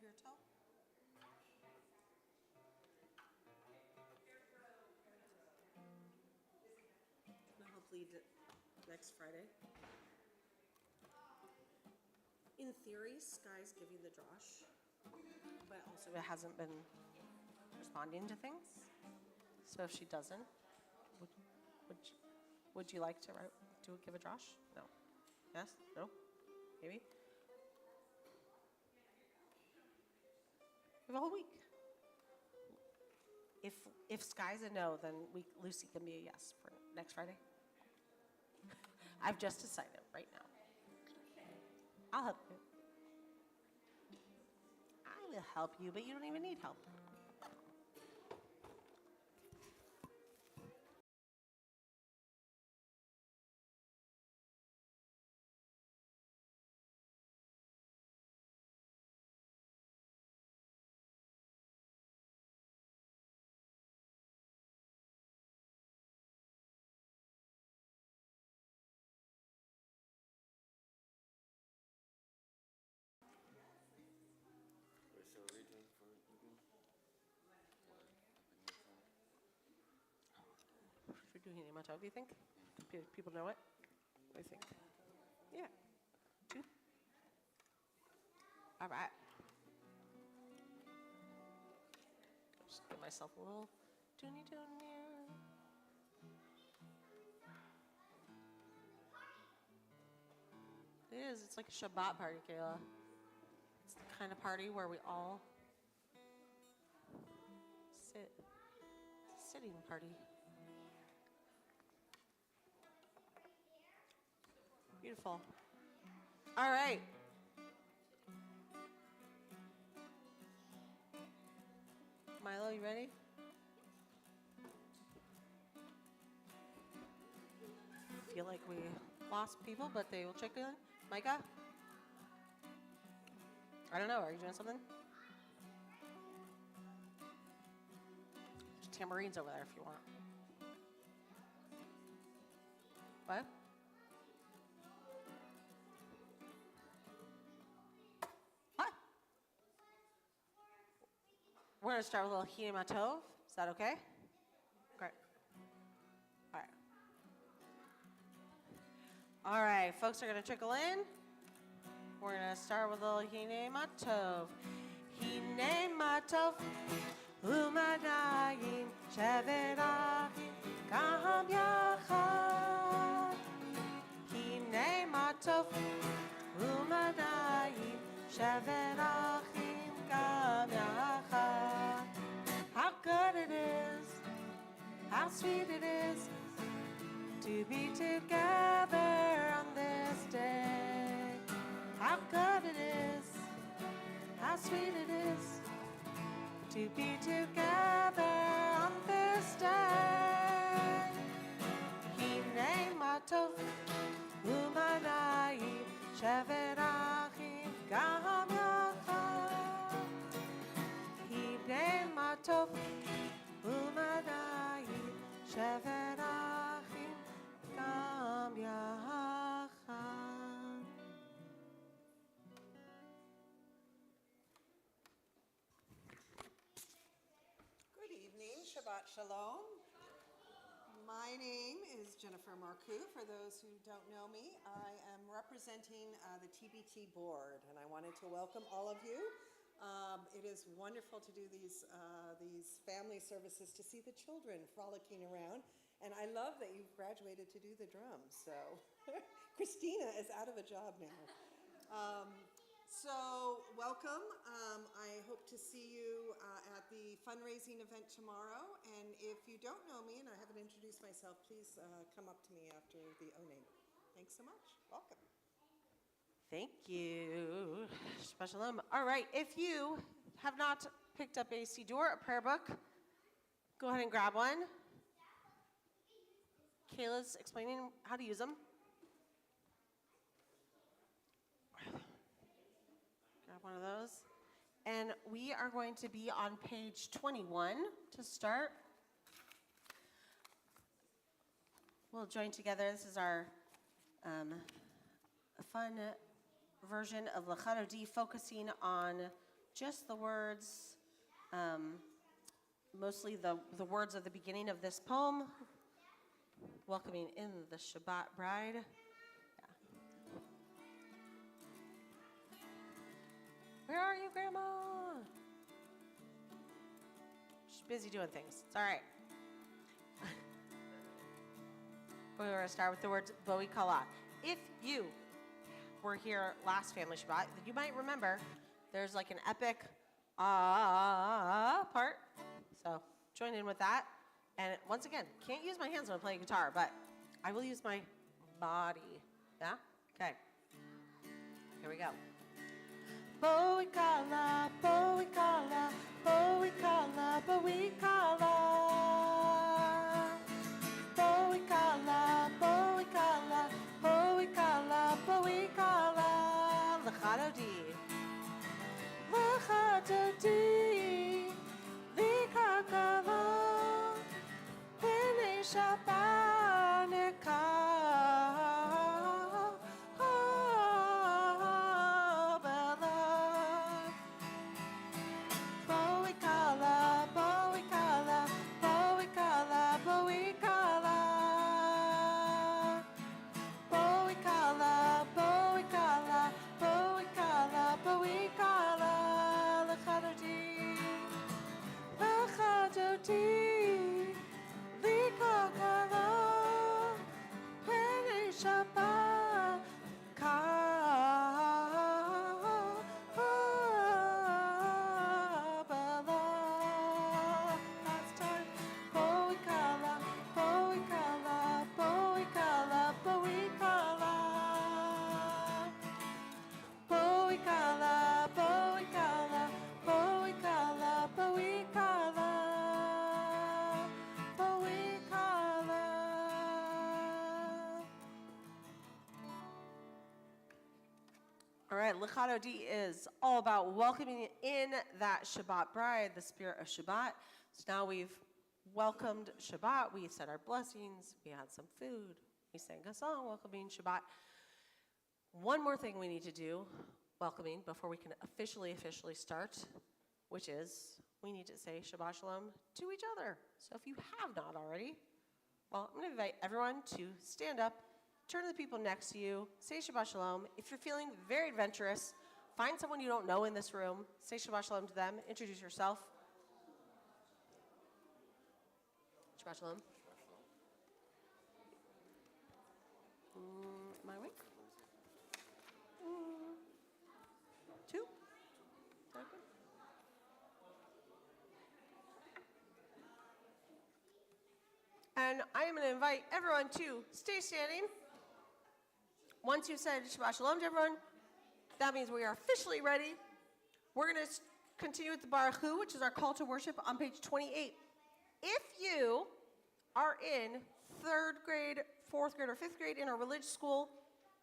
here, too. And hopefully next Friday. In theory, Sky's giving the drosh, but also it hasn't been responding to things. So if she doesn't, would you like to give a drosh? No. Yes? No? Maybe? We have a whole week. If Sky's a no, then Lucy can be a yes for next Friday. I've just decided right now. I'll help you. I will help you, but you don't even need help. So are we doing for you? For doing Yamato, do you think? People know it? What do you think? Yeah. 2. All right. Just give myself a little doony doon there. It is. It's like a Shabbat party, Kayla. It's the kind of party where we all sit. It's a sitting party. Beautiful. All right. Milo, you ready? I feel like we lost people, but they will check in. Micah? I don't know. Are you doing something? There's tamarines over there if you want. What? What? We're going to start with a little hine matov. Is that okay? Great. All right. All right, folks are going to trickle in. We're going to start with a little hine matov. Hine matov, u'manayim sheverachim gam yachad. Hine matov, u'manayim sheverachim gam yachad. How good it is, how sweet it is to be together on this day. How good it is, how sweet it is to be together on this day. Hine matov, u'manayim sheverachim gam yachad. Hine matov, u'manayim sheverachim gam yachad. Good evening, Shabbat Shalom. My name is Jennifer Marcoux. For those who don't know me, I am representing the TBT board, and I wanted to welcome all of you. It is wonderful to do these family services, to see the children frolicking around, and I love that you've graduated to do the drums. So Christina is out of a job now. So welcome. I hope to see you at the fundraising event tomorrow. And if you don't know me and I haven't introduced myself, please come up to me after the oning. Thanks so much. Welcome. Thank you. Shabbat shalom. All right, if you have not picked up a siddur, a prayer book, go ahead and grab one. Kayla's explaining how to use them. Grab one of those. And we are going to be on page 21 to start. We'll join together. This is our fun version of Lachadodi, focusing on just the words, mostly the words of the beginning of this poem, welcoming in the Shabbat bride. Yeah. Where are you, Grandma? She's busy doing things. It's all right. We're going to start with the words Boi Kala. If you were here last Family Shabbat, you might remember there's like an epic part. So join in with that. And once again, can't use my hands when I'm playing guitar, but I will use my body. Yeah? Okay. Here we go. Boi Kala, Boi Kala, Boi Kala, Boi Kala. Boi Kala, Boi Kala, Boi Kala, Boi Kala. L'chadodi. L'chadodi. L'kakala. Pene Shabbatika. Boi Kala, Boi Kala, Boi Kala, Boi Kala. Boi Kala, Boi Kala, Boi Kala, Boi Kala. L'chadodi, l'chadodi, l'kakala. Pene Shabbatika. Last time. Boi Kala, Boi Kala, Boi Kala, Boi Kala. Boi Kala, Boi Kala, Boi Kala, Boi Kala. Boi Kala. All right, L'chadodi is all about welcoming in that Shabbat bride, the spirit of Shabbat. So now we've welcomed Shabbat, we said our blessings, we had some food, we sang a song welcoming Shabbat. One more thing we need to do, welcoming, before we can officially start, which is we need to say Shabbat Shalom to each other. So if you have not already, well, I'm going to invite everyone to stand up, turn to the people next to you, say Shabbat Shalom. If you're feeling very adventurous, find someone you don't know in this room, say Shabbat Shalom to them, introduce yourself. Shabbat Shalom. Am I awake? Two? Is that good? And I am going to invite everyone to stay standing. Once you've said Shabbat Shalom to everyone, that means we are officially ready. We're going to continue with the Baruch Hu, which is our call to worship on page 28. If you are in 3rd grade, 4th grade, or 5th grade in a religious school,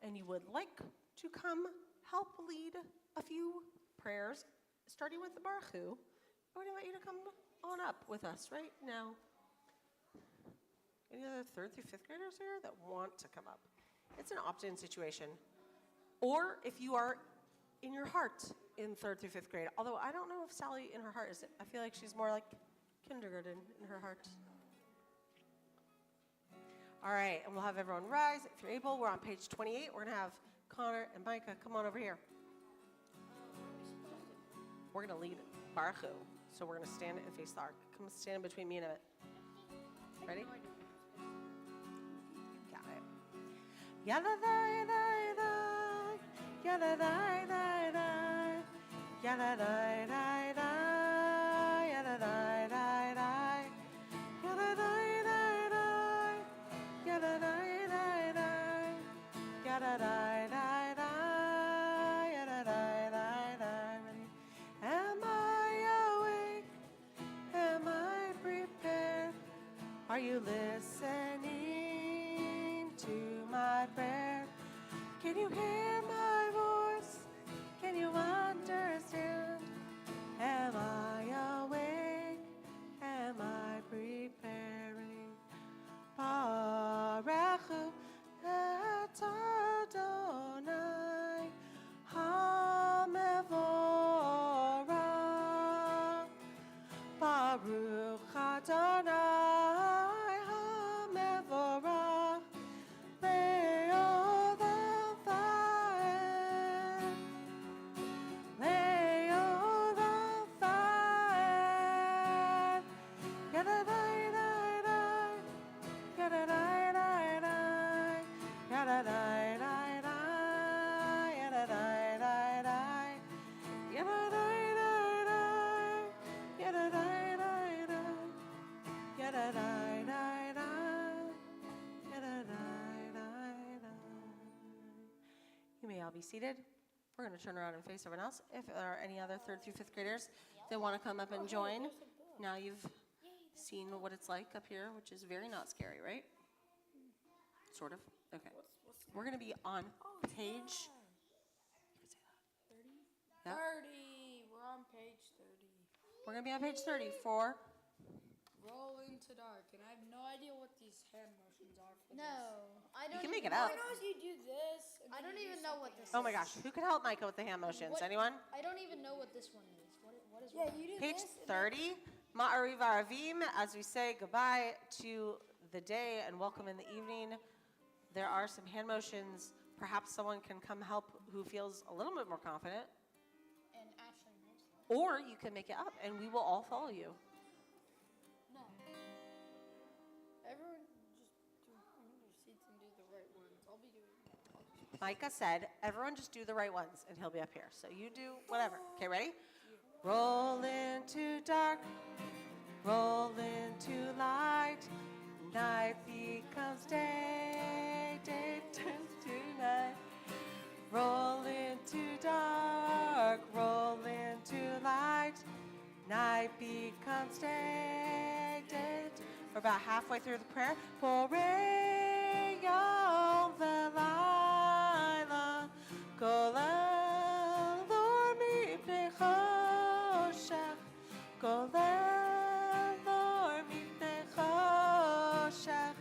and you would like to come help lead a few prayers, starting with the Baruch Hu, I would invite you to come on up with us right now. Any other 3rd through 5th graders here that want to come up? It's an opt-in situation. Or if you are in your heart in 3rd through 5th grade, although I don't know if Sally in her heart is, I feel like she's more like kindergarten in her heart. All right, and we'll have everyone rise. If you're able, we're on page 28. We're going to have Connor and Micah come on over here. We're going to lead Baruch Hu. So we're going to stand and face the ark. Come stand in between me and it. Ready? Got it. Yada da da da. Yada da da da. Yada da da da. Yada da da da. Yada da da da. Yada da da da. Yada da da da. Yada da da da. Am I awake? Am I prepared? Are you listening to my prayer? Can you hear my voice? Can you understand? Am I awake? Am I preparing? Baruch Hu et Adonai HaMevorach all be seated. We're going to turn around and face everyone else. If there are any other 3rd through 5th graders that want to come up and join, now you've seen what it's like up here, which is very not scary, right? Sort of. Okay. We're going to be on page. You can say that. 30. Yep. We're on page 30. We're going to be on page 30 for. Roll into dark. And I have no idea what these hand motions are for No, I You don't. can make it even- up. this. I know you do this. and I then don't you do even know what something this Oh else. my gosh. Who could help Micah with the hand motions? What- Anyone? I don't even know what this one is. What is Yeah, what? you do Page this. and 30. Ma'ariv Aravim, as we say goodbye to the day and welcome in the evening. There are some hand motions. Perhaps someone can come help who feels a little bit more confident. And Ashley knows that. Or you can make it up and we will all follow you. No. Everyone just move your seats and do the right ones. I'll be doing Micah said, everyone just do the right ones and he'll be up here. So you do whatever. Okay, ready? Roll into dark, roll into light. Night becomes day, day turns to night. Roll into dark, roll into light. Night becomes day, day. We're about halfway through the prayer. Porei yom v'layla, kol elor mipnei choshech, kol elor mipnei choshech,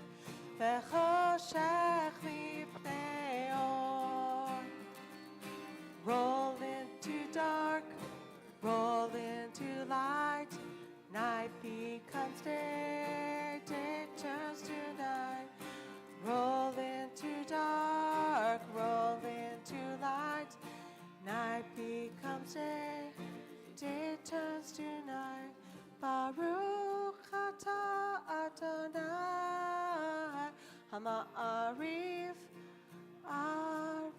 v'choshech mipnei or. Roll into dark, roll into light. Night becomes day, day turns to night. Roll into dark, roll into light. Night becomes day, day turns to night. Baruch atah Adonai, Hama'arif Aravim.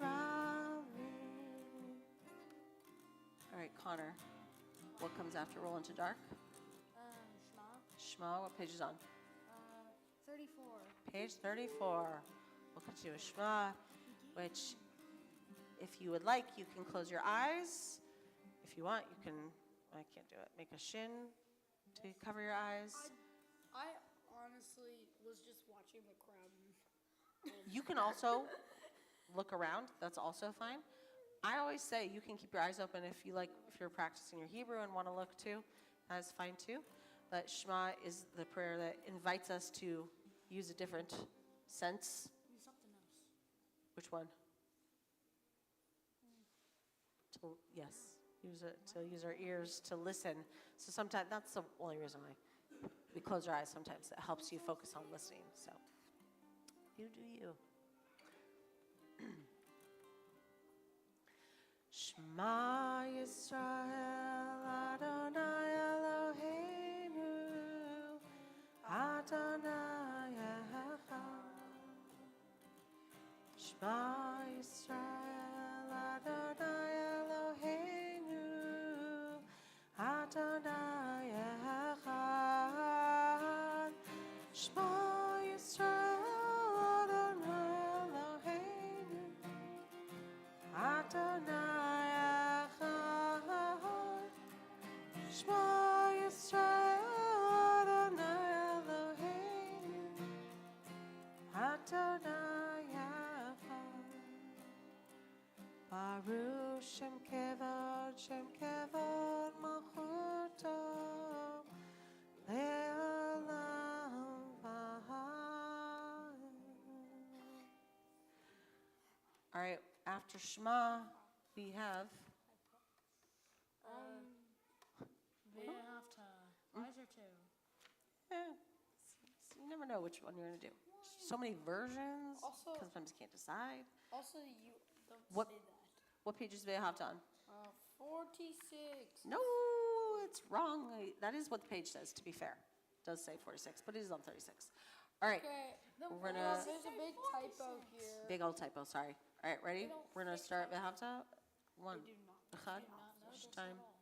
All right, Connor, what comes after roll into dark? Shema. Shema, what page is on? 34. Page 34. We'll continue with Shema, which, if you would like, you can close your eyes. If you want, you can, I can't do it, make a shin to cover your eyes. I honestly was just watching the crowd. You can also look around. That's also fine. I always say you can keep your eyes open if you like, if you're practicing your Hebrew and want to look too. That's fine too. But Shema is the prayer that invites us to use a different sense. Do something else. Which one? Yes, use our ears to listen. So sometimes that's the only reason why we close our eyes. Sometimes it helps you focus on listening. So you do you. Shema Yisrael Adonai Eloheinu Adonai Echad. Shema Yisrael Adonai Eloheinu Adonai Echad. Shema Yisrael Adonai Eloheinu Adonai Echad. Shema Yisrael Adonai Eloheinu Adonai Echad. Baruch Shem Kevod Malchuto Le'olam V'ad. All right, after Shema, we have We have to. Why is there two? you never know which one you're gonna do. So many versions. Also- Sometimes you can't decide. Also, you don't What- say that. What pages do they have on? 46. No, it's wrong. That is what the page says, to be fair. It does say 46, but it is on 36. All right, Okay. we're gonna, There's a big typo here. big old typo, sorry. All right, ready? We're gonna start Ve'ahavta. One, I do not. Echad, do not know this Shtayim, at all.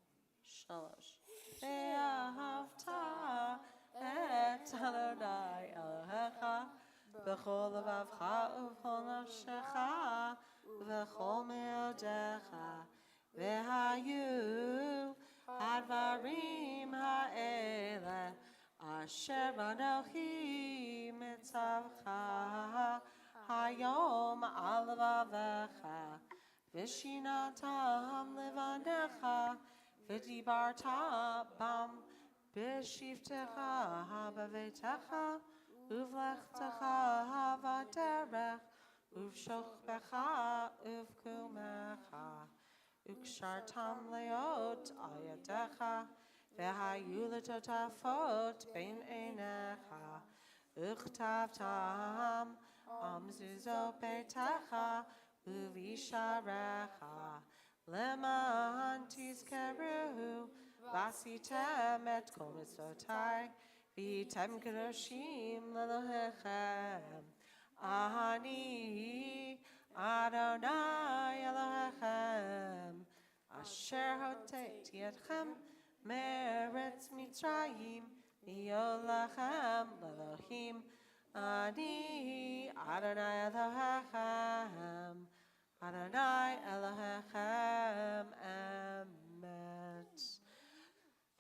Shalosh. Ve'ahavta et Adonai Elohecha b'chol levavcha u'b'chol nafshecha v'chol me'odecha v'hayu hadvarim ha'ele asher anochi mitzavcha hayom al vavecha v'shinatam levanecha v'dibarta bam b'shivtecha b'vetecha uvlechtecha v'derech uvshochbecha uvkumecha ukshartam leot ayadecha v'hayu letotafot bein einecha uchtavtam amzuzo beitecha uvisharecha leman tizkeru vasitem et kol mitzvotai v'yitem kedoshim lelohechem Ani Adonai Elohechem Asher hoteiti etchem meretz Mitzrayim Yolachem Elohim Ani Adonai Elohechem Adonai Elohechem Emet.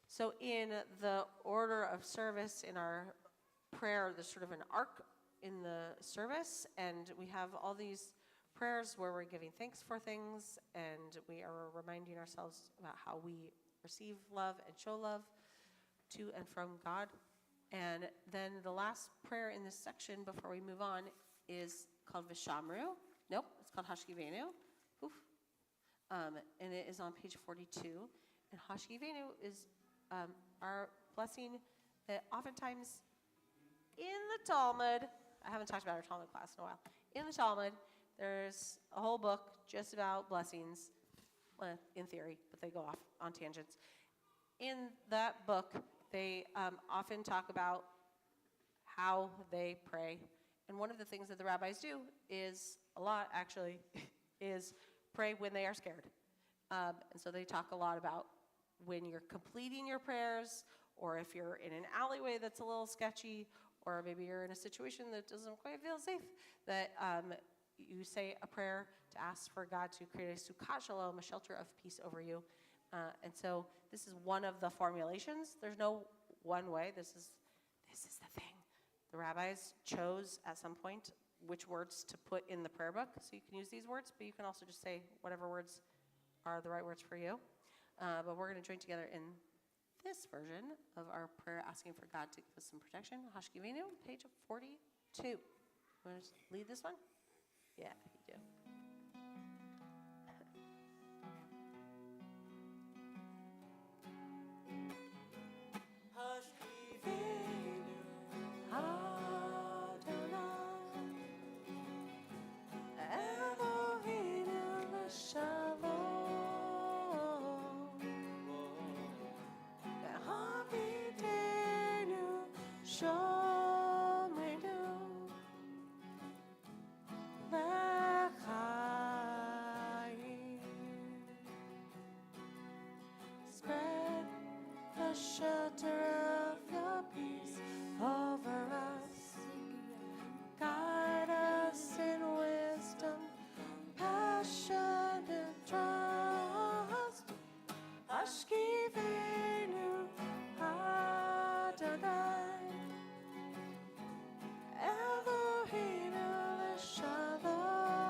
So in the order of service in our prayer, there's sort of an arc in the service, and we have all these prayers where we're giving thanks for things, and we are reminding ourselves about how we receive love and show love to and from God. And then the last prayer in this section before we move on is called Vishamru. Nope, it's called Hashkivenu. Oof. And it is on page 42. And Hashkivenu is our blessing that oftentimes in the Talmud, I haven't talked about our Talmud class in a while. In the Talmud, there's a whole book just about blessings, well, in theory, but they go off on tangents. In that book, they often talk about how they pray. And one of the things that the rabbis do is, a lot actually, is pray when they are scared. And so they talk a lot about when you're completing your prayers, or if you're in an alleyway that's a little sketchy, or maybe you're in a situation that doesn't quite feel safe, that you say a prayer to ask for God to create a sukkah shalom, a shelter of peace over you. And so this is one of the formulations. There's no one way. This is the thing. The rabbis chose at some point which words to put in the prayer book. So you can use these words, but you can also just say whatever words are the right words for you. But we're going to join together in this version of our prayer asking for God to give us some protection. Hashkivenu, page 42. You want to lead this one? Yeah, you do. Spread the shelter of your peace over us. Guide us in wisdom, passion, and trust. Hashkivenu Adonai Eloheinu Shalom.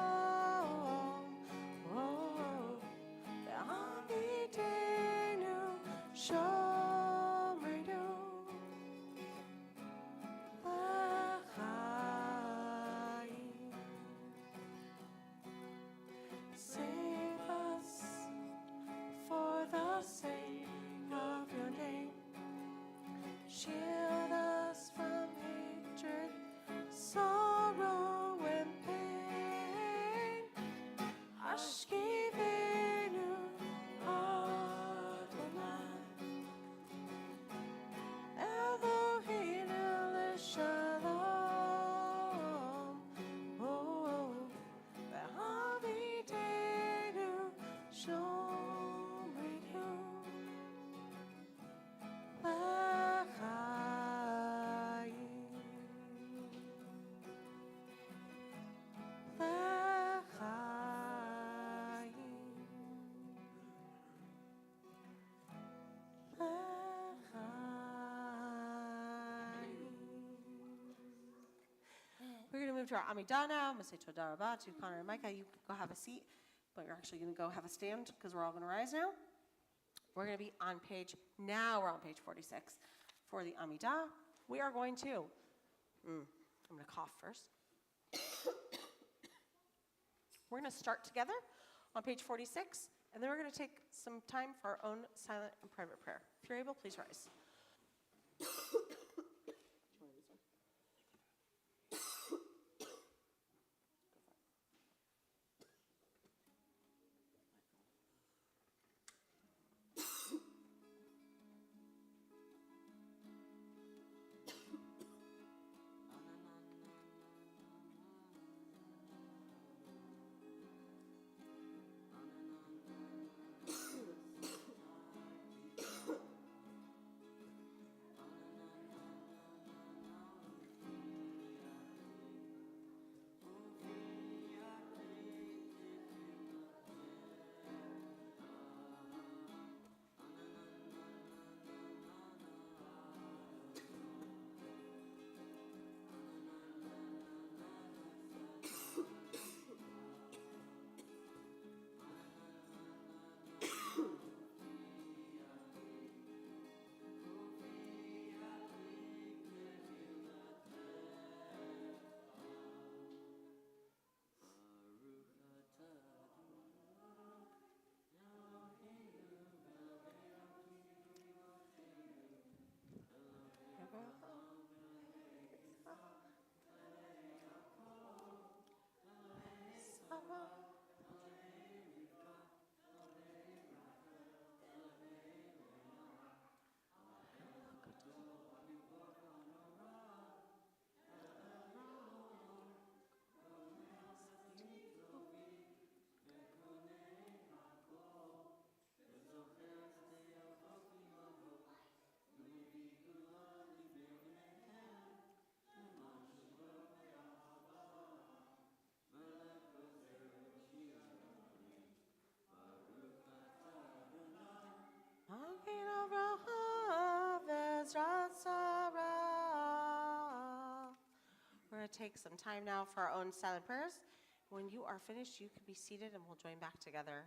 Ve'amidenu Shomrinu L'chaim. Save us for the sake of your name. Shield us from hatred, sorrow, and pain. Hashkivenu Adonai move to our Amidah now. I'm going to say Todah Rabah to Connor and Micah. You can go have a seat, but you're actually going to go have a stand because we're all going to rise now. We're going to be on we're on page 46 for the Amidah. We are going to, I'm going to cough first. We're going to start together on page 46, and then we're going to take some time for our own silent and private prayer. If you're able, please rise. We're going to take some time now for our own silent prayers. When you are finished, you can be seated and we'll join back together.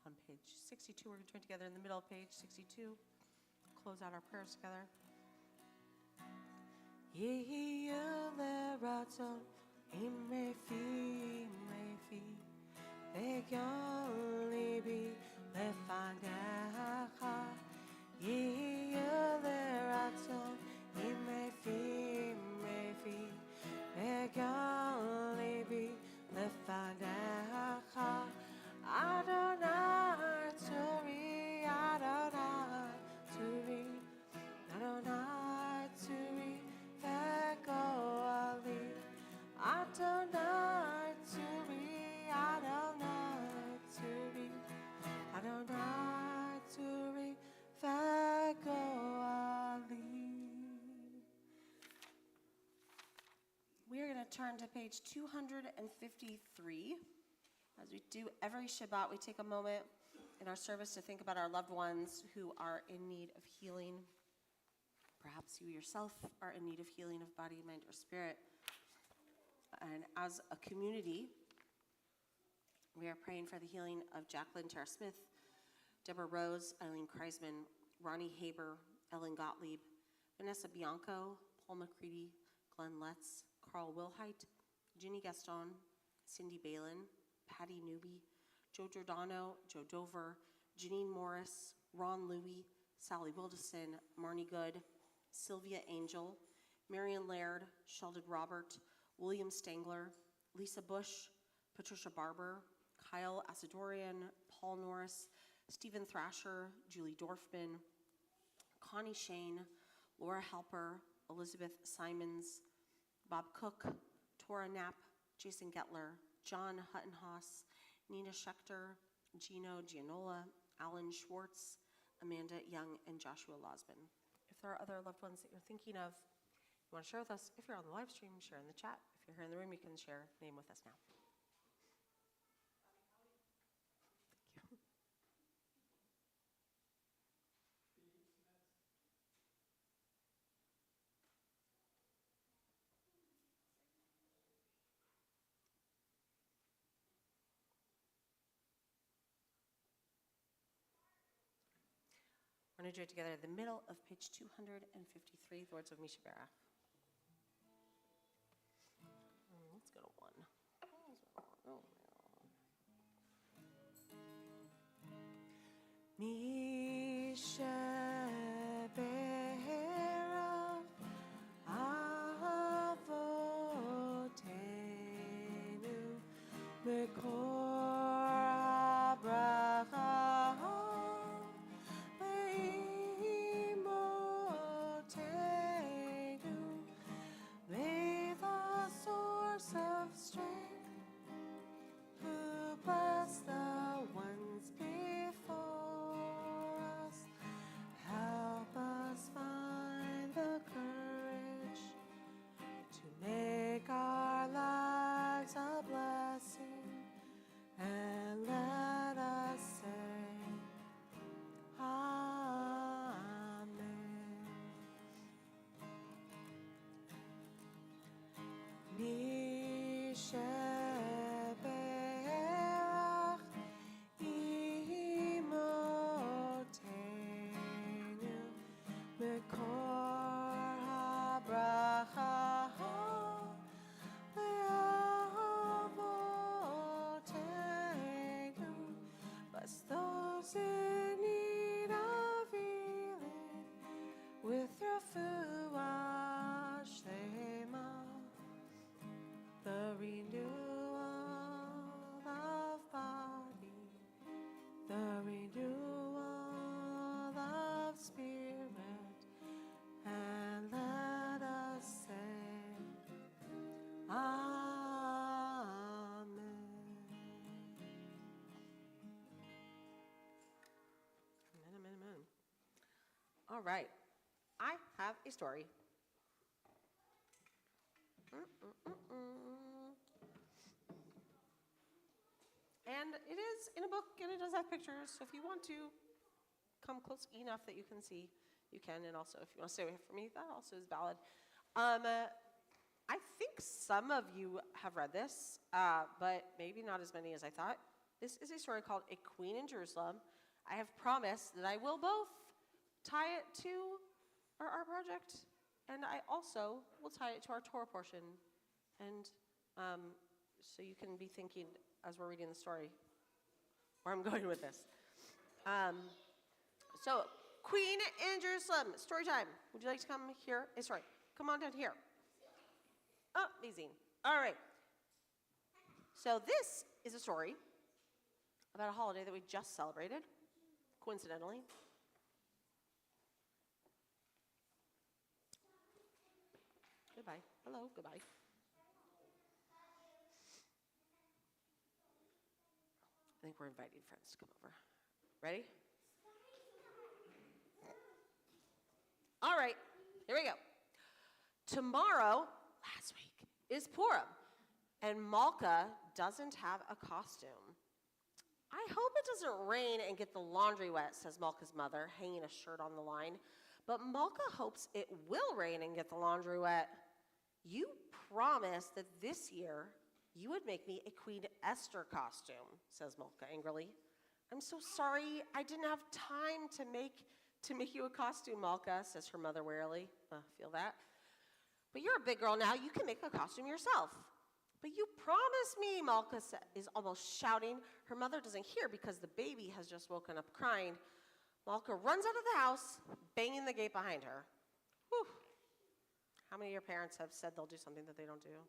On page 62, we're going to join together in the middle of page 62. Close out our prayers together. Yehi le ratzon imefi ve'yon libi lefanecha. Yehi le ratzon imefi ve'yon libi lefanecha. Adonai Turi, Adonai Turi, Adonai Turi, Vego Ali. Adonai Turi, Adonai Turi, Adonai Turi, Vego Ali. We are going to turn to page 253. As we do every Shabbat, we take a moment in our service to think about our loved ones who are in need of healing. Perhaps you yourself are in need of healing of body, mind, or spirit. And as a community, we are praying for the healing of Jacqueline Tara Smith, Deborah Rose, Eileen Kreisman, Ronnie Haber, Ellen Gottlieb, Vanessa Bianco, Paul McCready, Glenn Letts, Carl Wilhite, Ginny Gaston, Cindy Balin, Patty Newby, Joe Giordano, Joe Dover, Janine Morris, Ron Louie, Sally Wildison, Marnie Good, Sylvia Angel, Marion Laird, Sheldon Robert, William Stangler, Lisa Bush, Patricia Barber, Kyle Asadorian, Paul Norris, Stephen Thrasher, Julie Dorfman, Connie Shane, Laura Halper, Elizabeth Simons, Bob Cook, Tora Knapp, Jason Getler, John Huttenhoss, Nina Schechter, Gino Gianola, Alan Schwartz, Amanda Young, and Joshua Losman. If there are other loved ones that you're thinking of, you want to share with us, if you're on the live stream, share in the chat. If you're here in the room, you can share name with us now. Thank you. We're going to do it together at the middle of page 253, the words of Misha Berach. Let's go to 1. Misha Berach avotenu mekor habracha ve'imotenu. May the source of strength who bless the ones before us help us find the courage to make our lives a blessing, and let us say Amen. Misha Berach imotenu mekor habracha ve'avotenu. Bless those in need of healing with refuah shlema, the renewal of body, the renewal of spirit, and let us say Amen. Amen, amen, amen. All right. I have a story. And it is in a book, and it does have pictures, so if you want to come close enough that you can see, you can, and also if you want to stay away from me, that also is valid. I think some of you have read this, but maybe not as many as I thought. This is a story called A Queen in Jerusalem. I have promised that I will both tie it to our art project, and I also will tie it to our Torah portion. And so you can be thinking as we're reading the story where I'm going with this. So, Queen in Jerusalem, story time. Would you like to come here? Sorry, come on down here. Oh, amazing. All right. So this is a story about a holiday that we just celebrated, coincidentally. Goodbye. Hello, goodbye. I think we're inviting friends to come over. Ready? All right, here we go. Tomorrow, last week, is Purim, and Malka doesn't have a costume. I hope it doesn't rain and get the laundry wet, says Malka's mother, hanging a shirt on the line. But Malka hopes it will rain and get the laundry wet. You promised that this year you would make me a Queen Esther costume, says Malka angrily. I'm so sorry, I didn't have time to make you a costume, Malka, says her mother wearily. Feel that? But you're a big girl now. You can make a costume yourself. But you promised me, Malka is almost shouting. Her mother doesn't hear because the baby has just woken up crying. Malka runs out of the house, banging the gate behind her. Whew. How many of your parents have said they'll do something that they don't do?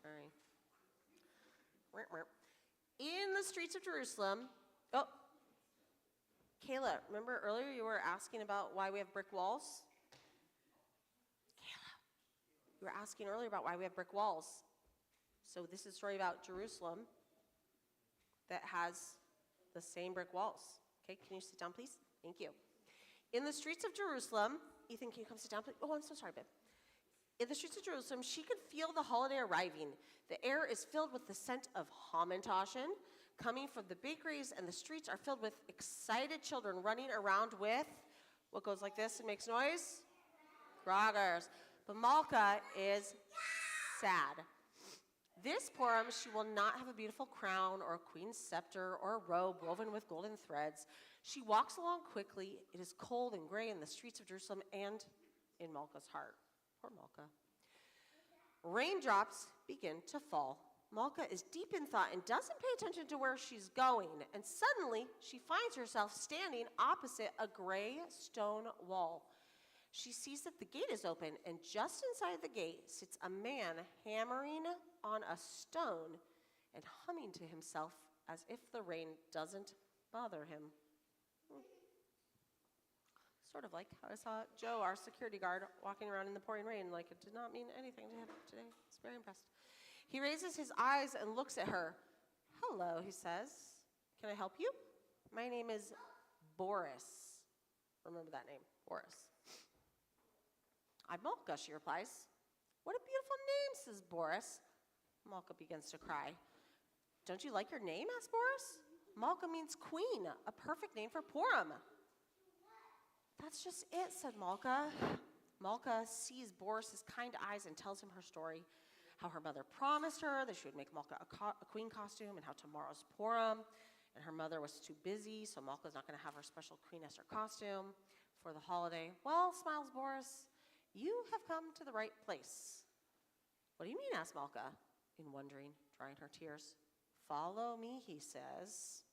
All right. In the streets of Jerusalem, Kayla, remember earlier you were asking about why we have brick walls? You were asking earlier about why we have brick walls. So this is a story about Jerusalem that has the same brick walls. Okay, can you sit down, please? Thank you. In the streets of Jerusalem, Ethan, can you come sit down, please? Oh, I'm so sorry, babe. In the streets of Jerusalem, she could feel the holiday arriving. The air is filled with the scent of hamantaschen coming from the bakeries, and the streets are filled with excited children running around with what goes like this and makes noise? Groggers. But Malka is sad. This Purim, she will not have a beautiful crown or a queen's scepter or a robe woven with golden threads. She walks along quickly. It is cold and gray in the streets of Jerusalem and in Malka's heart. Poor Malka. Raindrops begin to fall. Malka is deep in thought and doesn't pay attention to where she's going. And suddenly, she finds herself standing opposite a gray stone wall. She sees that the gate is open, and just inside the gate sits a man hammering on a stone and humming to himself as if the rain doesn't bother him. Sort of like how I saw Joe, our security guard, walking around in the pouring rain like it did not mean anything to him today. I was very impressed. He raises his eyes and looks at her. "Hello," he says. "Can I help you?" "My name is Boris." Remember that name, Boris. "I'm Malka," she replies. "What a beautiful name," says Boris. Malka begins to cry. "Don't you like your name?" asks Boris. "Malka means queen, a perfect name for Purim." "That's just it," said Malka. Malka sees Boris's kind eyes and tells him her story, how her mother promised her that she would make Malka a queen costume, and how tomorrow's Purim, and her mother was too busy, so Malka's not going to have her special Queen Esther costume for the holiday. "Well," smiles Boris, "you have come to the right place." "What do you mean?" asks Malka, in wondering, drying her tears. "Follow me," he says.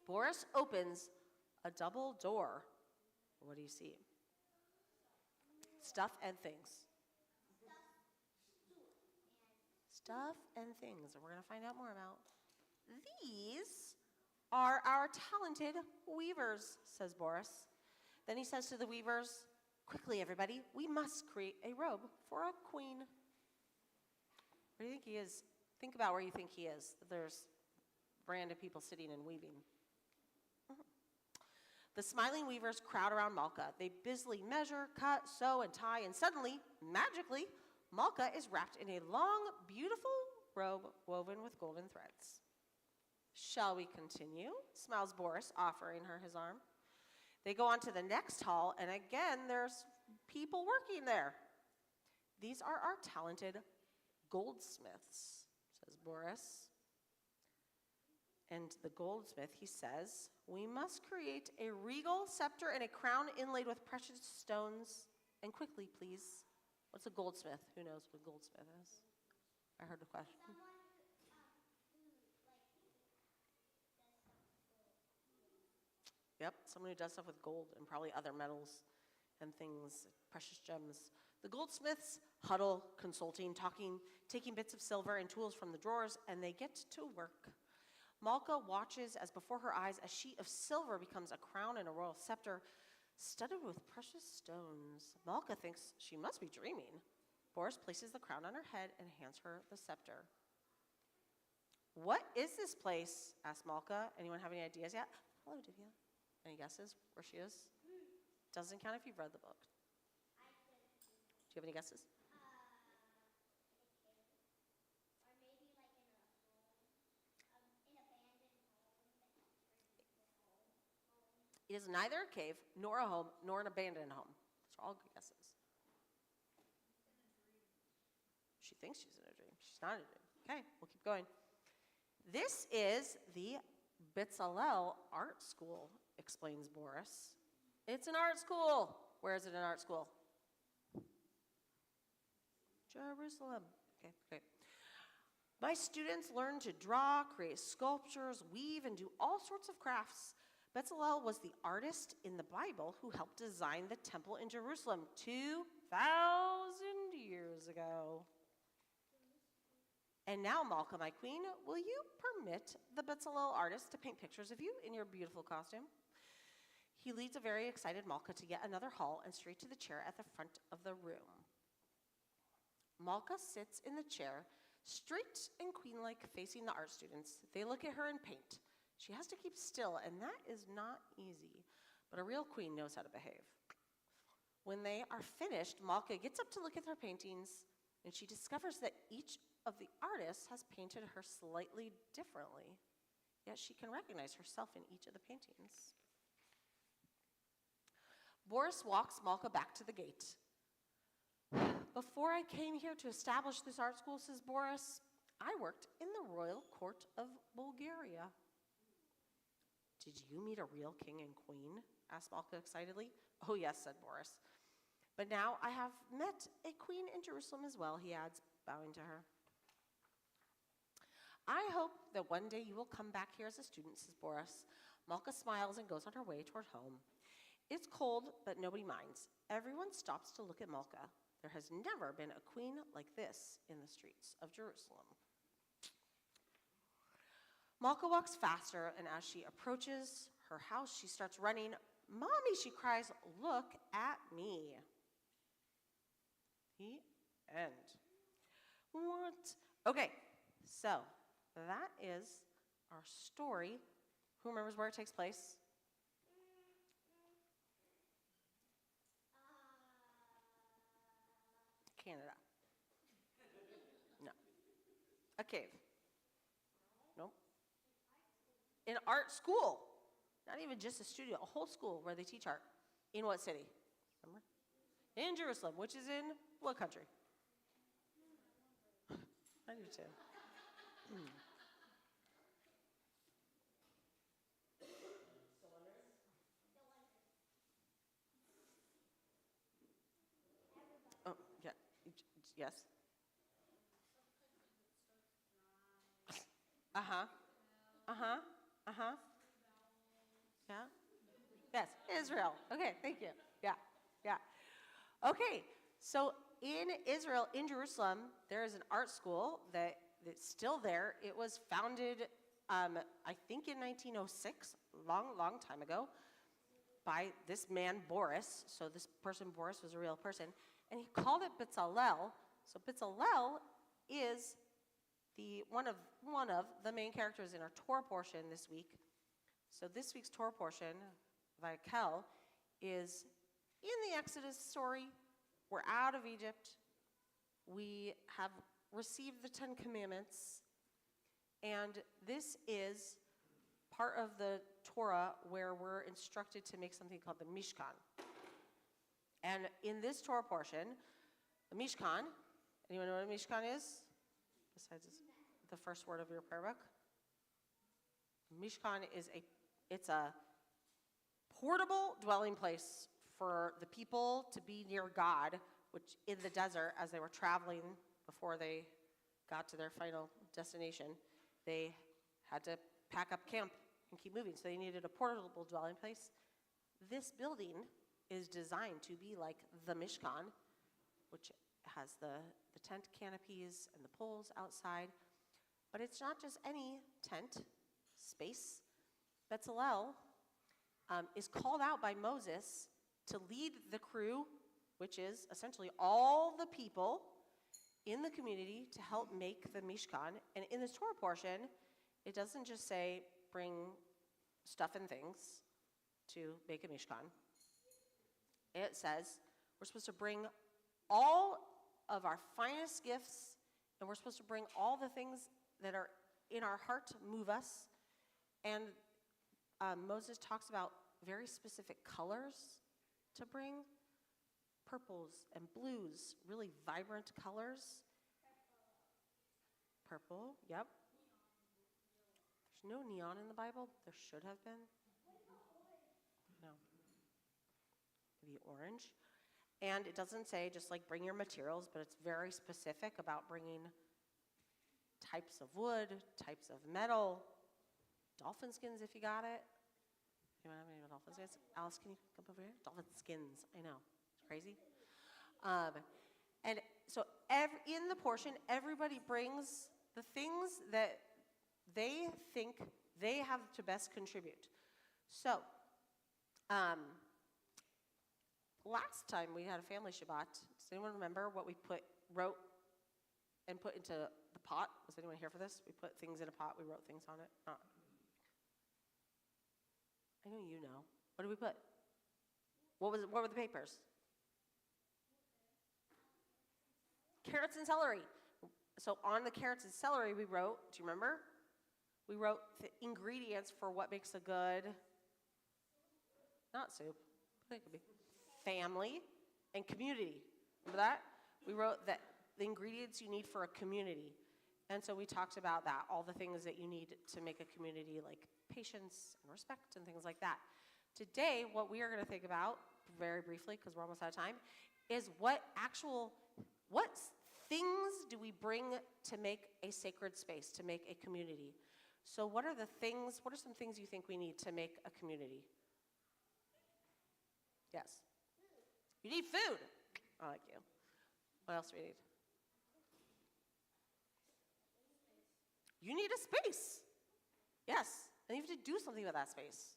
Boris opens a double door. What do you see? Stuff and things. Stuff and things, and we're going to find out more about. "These are our talented weavers," says Boris. Then he says to the weavers, "Quickly, everybody, we must create a robe for a queen." Where do you think he is? Think about where you think he is. There's random people sitting and weaving. The smiling weavers crowd around Malka. They busily measure, cut, sew, and tie, and suddenly, magically, Malka is wrapped in a long, beautiful robe woven with golden threads. "Shall we continue?" smiles Boris, offering her his arm. They go on to the next hall, and again, there's people working there. "These are our talented goldsmiths," says Boris. And the goldsmith, he says, "We must create a regal scepter and a crown inlaid with precious stones. And quickly, please." What's a goldsmith? Who knows what a goldsmith is? I heard the question. Yep, someone who does stuff with gold and probably other metals and things, precious gems. The goldsmiths huddle, consulting, talking, taking bits of silver and tools from the drawers, and they get to work. Malka watches as before her eyes a sheet of silver becomes a crown and a royal scepter studded with precious stones. Malka thinks she must be dreaming. Boris places the crown on her head and hands her the scepter. "What is this place?" asks Malka. Anyone have any ideas yet? Hello, Divya. Any guesses where she is? Doesn't count if you've read the book. Do you have any guesses? It is neither a cave, nor a home, nor an abandoned home. Those are all good guesses. She thinks she's in a dream. She's not in a dream. Okay, we'll keep going. "This is the Bezalel Art School," explains Boris. It's an art school. Where is it an art school? Jerusalem. Okay, great. My students learn to draw, create sculptures, weave, and do all sorts of crafts. Bezalel was the artist in the Bible who helped design the temple in Jerusalem 2,000 years ago. And now, Malka, my queen, will you permit the Bezalel artist to paint pictures of you in your beautiful costume? He leads a very excited Malka to yet another hall and straight to the chair at the front of the room. Malka sits in the chair, straight and queen-like, facing the art students. They look at her and paint. She has to keep still, and that is not easy, but a real queen knows how to behave. When they are finished, Malka gets up to look at their paintings, and she discovers that each of the artists has painted her slightly differently, yet she can recognize herself in each of the paintings. Boris walks Malka back to the gate. Before I came here to establish this art school, says Boris, I worked in the royal court of Bulgaria. Did you meet a real king and queen? Asked Malka excitedly. Oh yes, said Boris. But now I have met a queen in Jerusalem as well, he adds, bowing to her. I hope that one day you will come back here as a student, says Boris. Malka smiles and goes on her way toward home. It's cold, but nobody minds. Everyone stops to look at Malka. There has never been a queen like this in the streets of Jerusalem. Malka walks faster, and as she approaches her house, she starts running. Mommy, she cries, look at me. The end. What? Okay, so that is our story. Who remembers where it takes place? Canada. No. A cave. Nope. An art school. Not even just a studio, a whole school where they teach art. In what city? Remember? In Jerusalem, which is in what country? I do too. Oh, yeah. Yes. Uh-huh. Uh-huh. Uh-huh. Yeah. Yes, Israel. Okay, thank you. Yeah. Yeah. Okay, so in Israel, in Jerusalem, there is an art school that's still there. It was founded, I think in 1906, long time ago, by this man, Boris. So this person, Boris, was a real person. And he called it Bezalel. So Bezalel is one of the main characters in our Torah portion this week. So this week's Torah portion, Vayakel, is in the Exodus story. We're out of Egypt. We have received the 10 Commandments. And this is part of the Torah where we're instructed to make something called the Mishkan. And in this Torah portion, the Mishkan, anyone know what a Mishkan is? Besides the first word of your prayer book? Mishkan is it's a portable dwelling place for the people to be near God, which in the desert, as they were traveling before they got to their final destination, they had to pack up camp and keep moving. So they needed a portable dwelling place. This building is designed to be like the Mishkan, which has the tent canopies and the poles outside. But it's not just any tent space. Bezalel is called out by Moses to lead the crew, which is essentially all the people in the community, to help make the Mishkan. And in this Torah portion, it doesn't just say bring stuff and things to make a Mishkan. It says we're supposed to bring all of our finest gifts, and we're supposed to bring all the things that are in our heart to move us. And Moses talks about very specific colors to bring. Purples and blues, really vibrant colors. Purple, yep. There's no neon in the Bible. There should have been. No. the orange. And it doesn't say just like bring your materials, but it's very specific about bringing types of wood, types of metal, dolphin skins if you got it. Anyone have any dolphin skins? Alice, can you come over here? Dolphin skins, I know, it's crazy. And so in the portion, everybody brings the things that they think they have to best contribute. So, last time we had a family Shabbat, does anyone remember what we wrote and put into the pot? Was anyone here for this? We put things in a pot, we wrote things on it. I know you know. What did we put? What were the papers? Carrots and celery. So on the carrots and celery we wrote, do you remember? We wrote the ingredients for what makes a good, not soup, but it could be family and community. Remember that? We wrote that the ingredients you need for a community. And so we talked about that, all the things that you need to make a community, like patience and respect and things like that. Today, what we are going to think about, very briefly, because we're almost out of time, is what things do we bring to make a sacred space, to make a community? So what are some things you think we need to make a community? Yes. You need food. I like you. What else do we need? You need a space. Yes. And you have to do something with that space.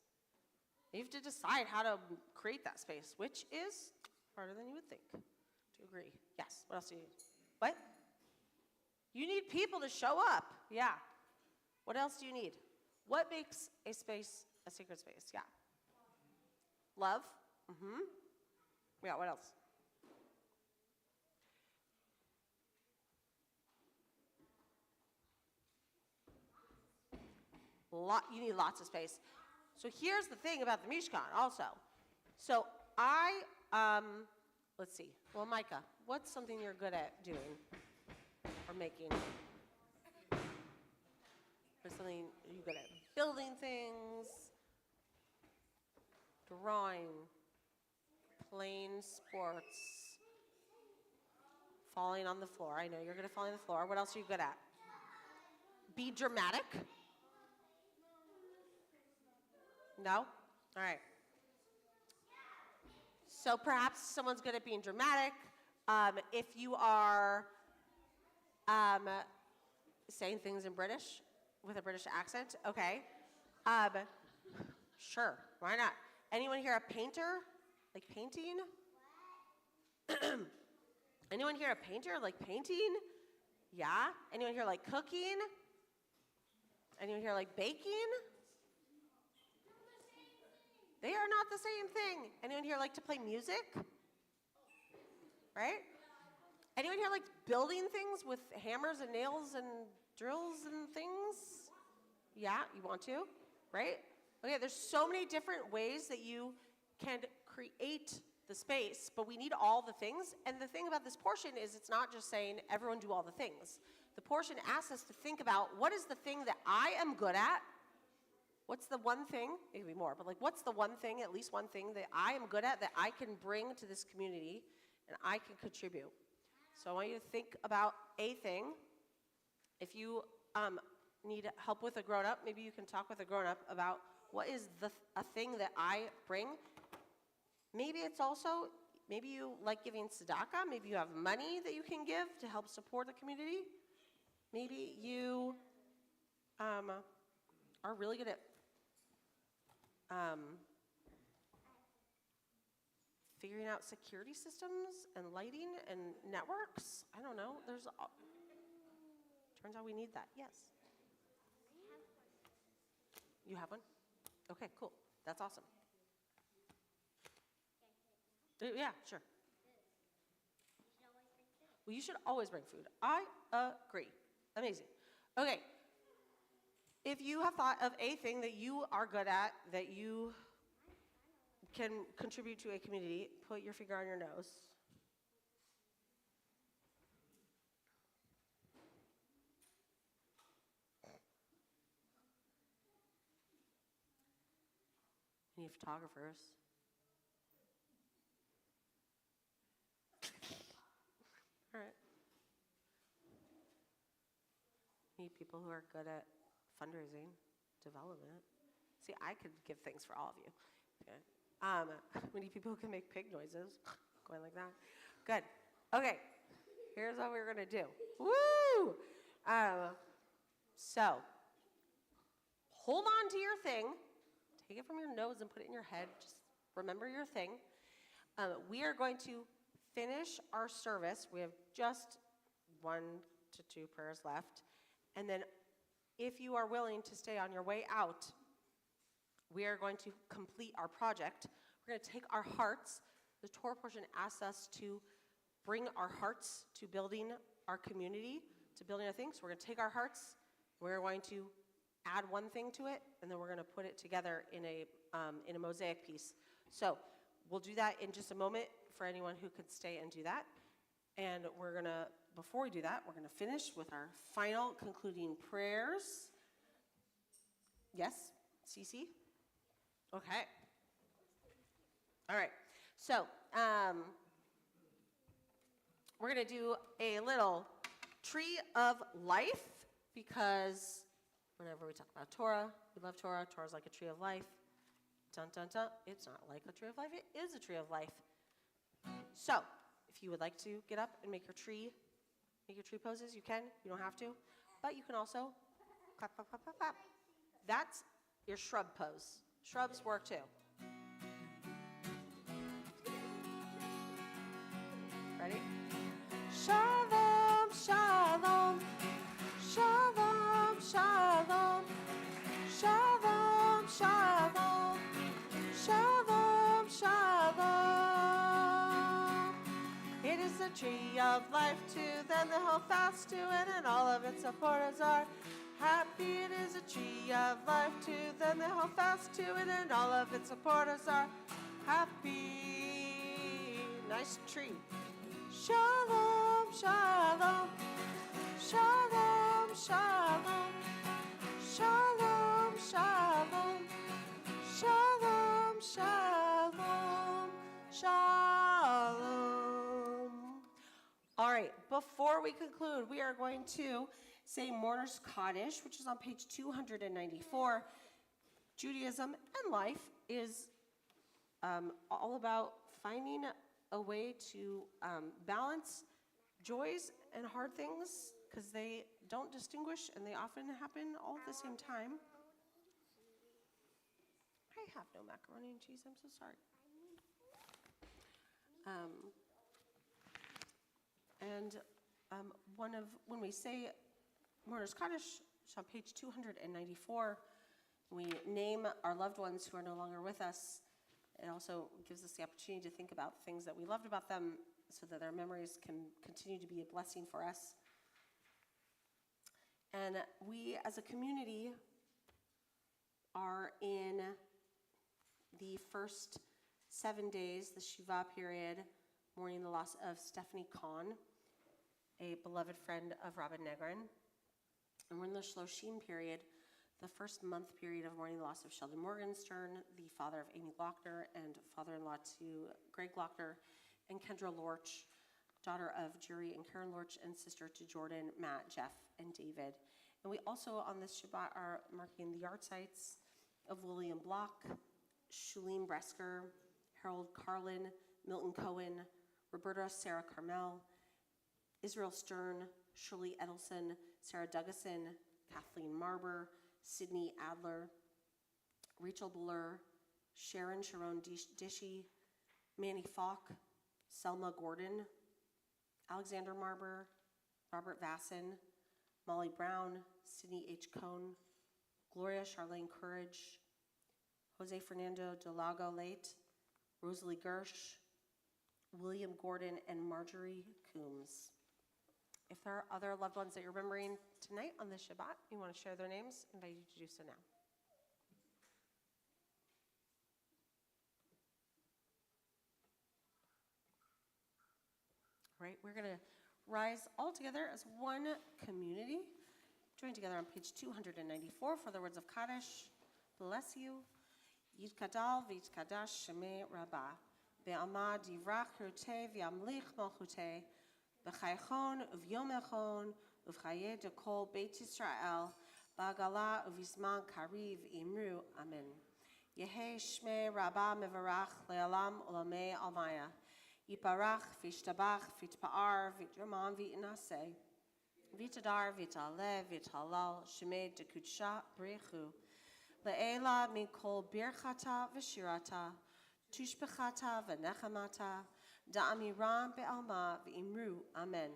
You have to decide how to create that space, which is harder than you would think. Do you agree? Yes. What else do you need? What? You need people to show up. Yeah. What else do you need? What makes a space a sacred space? Yeah. Love? Mm-hmm. Yeah, what else? You need lots of space. So here's the thing about the Mishkan also. So let's see. Well, Micah, what's something you're good at doing or making? What's something you're good at? Building things, drawing, playing sports, falling on the floor. I know you're good at falling on the floor. What else are you good at? Be dramatic. No? All right. So perhaps someone's good at being dramatic. If you are saying things in British, with a British accent, okay. Sure, why not? Anyone here a painter? Like painting? Anyone here a painter? Like painting? Yeah? Anyone here like cooking? Anyone here like baking? They are not the same thing. Anyone here like to play music? Right? Anyone here like building things with hammers and nails and drills and things? Yeah, you want to, right? Okay, there's so many different ways that you can create the space, but we need all the things. And the thing about this portion is it's not just saying everyone do all the things. The portion asks us to think about what is the thing that I am good at. What's the one thing, it could be more, but like what's the one thing, at least one thing that I am good at that I can bring to this community and I can contribute. So I want you to think about a thing. If you need help with a grown-up, maybe you can talk with a grown-up about what is a thing that I bring. Maybe it's also, maybe you like giving tzedakah, maybe you have money that you can give to help support the community. Maybe you are really good at figuring out security systems and lighting and networks. I don't know. Turns out we need that. Yes. You have one? Okay, cool. That's awesome. Yeah, sure. Well, you should always bring food. I agree. Amazing. Okay. If you have thought of a thing that you are good at, that you can contribute to a community, put your finger on your nose. Any photographers? need people who are good at fundraising, development. See, I could give things for all of you. Okay. We need people who can make pig noises, going like that. Good. Okay. Here's what we're gonna do. Woo! So, hold on to your thing. Take it from your nose and put it in your head. Just remember your thing. We are going to finish our service. We have just 1 to 2 prayers left. And then if you are willing to stay on your way out, we are going to complete our project. We're going to take our hearts. The Torah portion asks us to bring our hearts to building our community, to building our things. So we're going to take our hearts. We're going to add one thing to it, and then we're going to put it together in a mosaic piece. So we'll do that in just a moment for anyone who could stay and do that. And we're going to, before we do that, we're going to finish with our final concluding prayers. Yes, Cece? Okay. All right. So we're going to do a little tree of life, because whenever we talk about Torah, we love Torah. Torah's like a tree of life. Dun, dun, dun. It's not like a tree of life. It is a tree of life. So if you would like to get up and make your tree poses, you can. You don't have to. But you can also clap, clap, clap, clap, clap. That's your shrub pose. Shrubs work too. Ready? Shalom, shalom. Shalom, shalom. Shalom, shalom. Shalom, shalom. It is the tree of life to them that hold fast to it, and all of its supporters are happy. It is a tree of life to them that hold fast to it, and all of its supporters are happy. Nice tree. Shalom, shalom. Shalom, shalom. Shalom, shalom. Shalom, shalom. Shalom. All right, before we conclude, we are going to say Mourner's Kaddish, which is on page 294. Judaism and life is all about finding a way to balance joys and hard things, because they don't distinguish and they often happen all at the same time. I have no macaroni and cheese. I'm so sorry. When we say Mourner's Kaddish, it's on page 294. We name our loved ones who are no longer with us. It also gives us the opportunity to think about things that we loved about them, so that their memories can continue to be a blessing for us. And we, as a community, are in the first 7 days, the Shiva period, mourning the loss of Stephanie Kahn, a beloved friend of Rabbi Negrin. And we're in the Shloshim period, the first month period of mourning the loss of Sheldon Morgenstern, the father of Amy Glockner and father-in-law to Greg Glockner, and Kendra Lorch, daughter of Jerry and Karen Lorch, and sister to Jordan, Matt, Jeff, and David. And we also, on this Shabbat, are marking the yard sites of William Block, Shulim Bresker, Harold Carlin, Milton Cohen, Roberta Sarah Carmel, Israel Stern, Shirley Edelson, Sarah Dougason, Kathleen Marber, Sydney Adler, Rachel Buller, Sharon Dishy, Manny Falk, Selma Gordon, Alexander Marber, Robert Vasson, Molly Brown, Sydney H. Cohn, Gloria Charlene Courage, Jose Fernando Delago Late, Rosalie Gersh, William Gordon, and Marjorie Coombs. If there are other loved ones that you're remembering tonight on this Shabbat, you want to share their names, I invite you to do so now. All right, we're going to rise all together as one community. Join together on page 294 for the words of Kaddish. Bless you. Yitkadal v'yitkadash shemei rabbah. Ve'amad yivrach hirutei v'yamlich malchutei. B'chaychon uvyomechon uvchaye de kol Beit Yisrael, ba'gala uvisman kariv imru, amen. Yehe shmei rabba mevarach le'alam olamei almaya. Yiparach v'ishtabach v'itpa'ar v'yirman v'inaseh. V'tadar v'ta'aleh v'ta'alal shemei de kudsha brechu. Le'ela min kol birchata v'shirata. Tushbechata v'nechamata. Da'amiram be'alma v'imru, amen.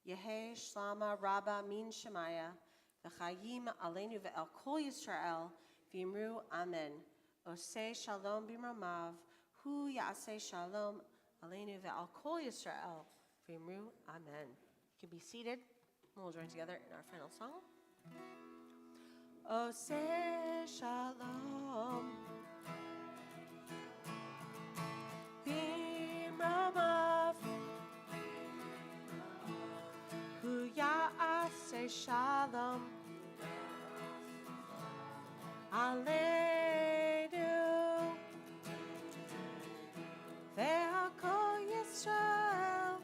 Yehe shlama rabba min shemaya. V'chayim aleinu ve'el kol Yisrael v'imru, amen. Oseh shalom b'mramav. Hu ya'aseh shalom aleinu ve'al kol Yisrael v'imru, amen. You can be seated. We'll join together in our final song. Oseh shalom b'mramav. Hu ya'aseh shalom aleinu ve'al kol Yisrael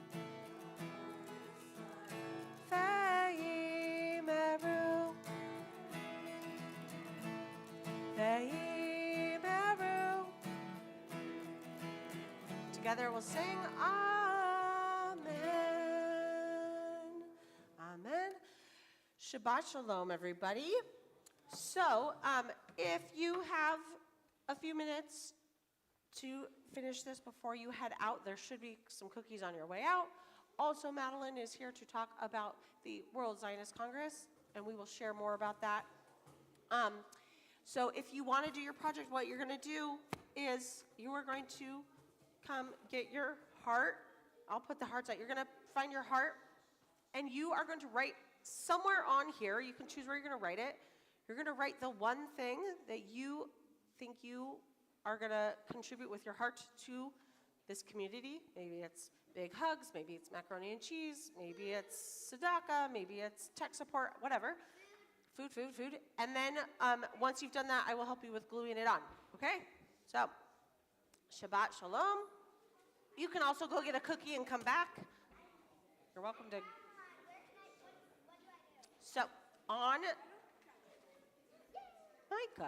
ve'imeru ve'imeru. Together we'll sing Amen. Amen. Shabbat Shalom, everybody. So, if you have a few minutes to finish this before you head out, there should be some cookies on your way out. Also, Madeline is here to talk about the World Zionist Congress, and we will share more about that. So if you want to do your project, what you're going to do is you are going to come get your heart. I'll put the hearts out. You're going to find your heart, and you are going to write somewhere on here. You can choose where you're going to write it. You're going to write the one thing that you think you are going to contribute with your heart to this community. Maybe it's big hugs, maybe it's macaroni and cheese, maybe it's tzedakah, maybe it's tech support, whatever. Food. And then once you've done that, I will help you with gluing it on, okay? So, Shabbat Shalom. You can also go get a cookie and come back. You're welcome to. So, on Micah.